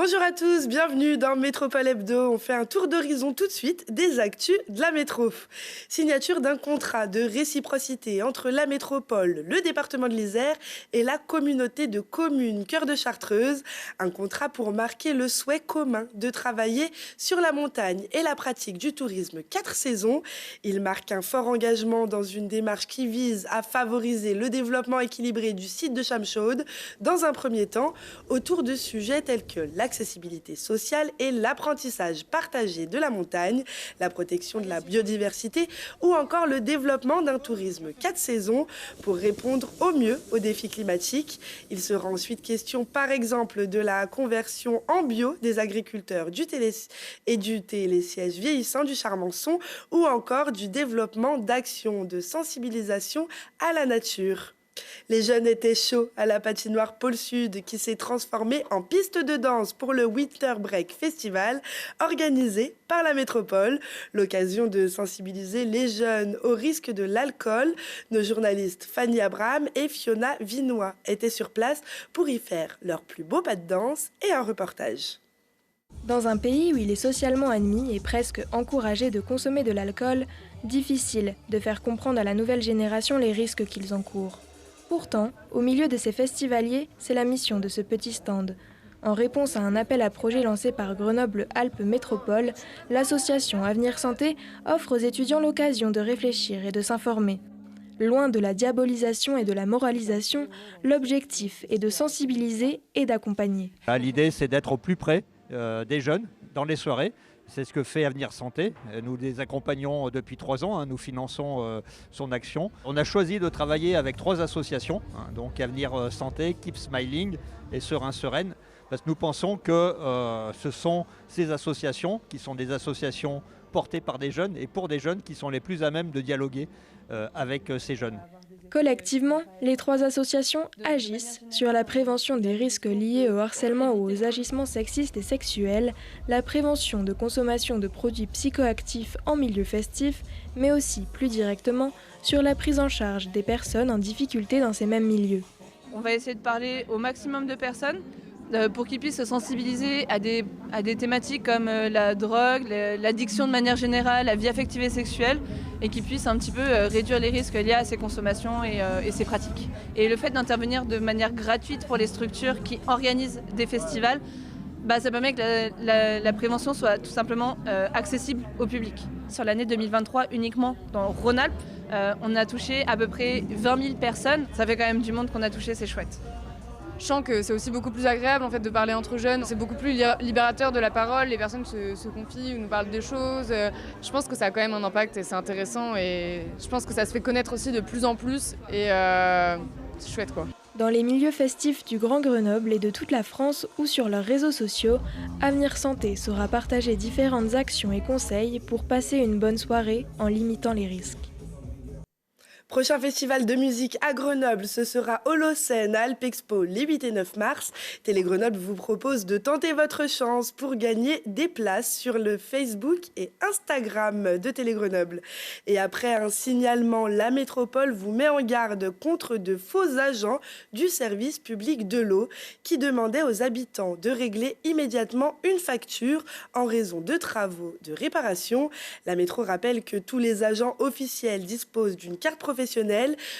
Bonjour à tous, bienvenue dans Métropole Hebdo. On fait un tour d'horizon tout de suite des actus de la métro. Signature d'un contrat de réciprocité entre la métropole, le département de l'Isère et la communauté de communes Cœur de Chartreuse. Un contrat pour marquer le souhait commun de travailler sur la montagne et la pratique du tourisme 4 saisons. Il marque un fort engagement dans une démarche qui vise à favoriser le développement équilibré du site de Chamchaude dans un premier temps autour de sujets tels que l'accessibilité sociale et l'apprentissage partagé de la montagne, la protection de la biodiversité ou encore le développement d'un tourisme 4 saisons pour répondre au mieux aux défis climatiques. Il sera ensuite question par exemple de la conversion en bio des agriculteurs du télésiège vieillissant du Charmançon ou encore du développement d'actions de sensibilisation à la nature. Les jeunes étaient chauds à la patinoire Pôle Sud qui s'est transformée en piste de danse pour le Winter Break Festival organisé par la métropole. L'occasion de sensibiliser les jeunes au risque de l'alcool. Nos journalistes Fanny Abraham et Fiona Vinois étaient sur place pour y faire leur plus beau pas de danse et un reportage. Dans un pays où il est socialement admis et presque encouragé de consommer de l'alcool, difficile de faire comprendre à la nouvelle génération les risques qu'ils encourent. Pourtant, au milieu de ces festivaliers, c'est la mission de ce petit stand. En réponse à un appel à projet lancé par Grenoble-Alpes Métropole, l'association Avenir Santé offre aux étudiants l'occasion de réfléchir et de s'informer. Loin de la diabolisation et de la moralisation, l'objectif est de sensibiliser et d'accompagner. L'idée, c'est d'être au plus près des jeunes dans les soirées. C'est ce que fait Avenir Santé. Nous les accompagnons depuis 3 ans, nous finançons son action. On a choisi de travailler avec 3 associations, donc Avenir Santé, Keep Smiling et Serein Sereine, parce que nous pensons que ce sont ces associations qui sont des associations portées par des jeunes et pour des jeunes qui sont les plus à même de dialoguer avec ces jeunes. Collectivement, les 3 associations agissent sur la prévention des risques liés au harcèlement ou aux agissements sexistes et sexuels, la prévention de consommation de produits psychoactifs en milieu festif, mais aussi, plus directement, sur la prise en charge des personnes en difficulté dans ces mêmes milieux. On va essayer de parler au maximum de personnes pour qu'ils puissent se sensibiliser à des thématiques comme la drogue, l'addiction de manière générale, la vie affective et sexuelle, et qu'ils puissent un petit peu réduire les risques liés à ces consommations et ces pratiques. Et le fait d'intervenir de manière gratuite pour les structures qui organisent des festivals, ça permet que la prévention soit tout simplement accessible au public. Sur l'année 2023, uniquement dans Rhône-Alpes, on a touché à peu près 20 000 personnes. Ça fait quand même du monde qu'on a touché, c'est chouette. Je sens que c'est aussi beaucoup plus agréable en fait, de parler entre jeunes. C'est beaucoup plus libérateur de la parole, les personnes se confient ou nous parlent des choses. Je pense que ça a quand même un impact et c'est intéressant. Et je pense que ça se fait connaître aussi de plus en plus. Et c'est chouette quoi. Dans les milieux festifs du Grand Grenoble et de toute la France ou sur leurs réseaux sociaux, Avenir Santé saura partager différentes actions et conseils pour passer une bonne soirée en limitant les risques. Prochain festival de musique à Grenoble, ce sera Holocène à Alpexpo les 8 et 9 mars. Télé Grenoble vous propose de tenter votre chance pour gagner des places sur le Facebook et Instagram de Télé Grenoble. Et après un signalement, la métropole vous met en garde contre de faux agents du service public de l'eau qui demandaient aux habitants de régler immédiatement une facture en raison de travaux de réparation. La métro rappelle que tous les agents officiels disposent d'une carte professionnelle,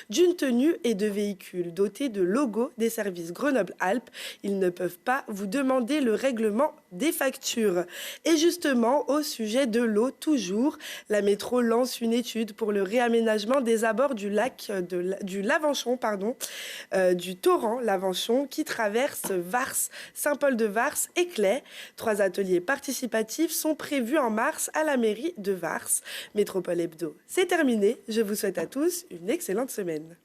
d'une tenue et de véhicules dotés de logos des services Grenoble-Alpes. Ils ne peuvent pas vous demander le règlement des factures. Et justement, au sujet de l'eau, toujours, la métro lance une étude pour le réaménagement des abords du lac du Lavenchon, du torrent Lavenchon qui traverse Vars, Saint-Paul-de-Vars et Claye. 3 ateliers participatifs sont prévus en mars à la mairie de Vars. Métropole Hebdo, c'est terminé. Je vous souhaite à tous une excellente semaine.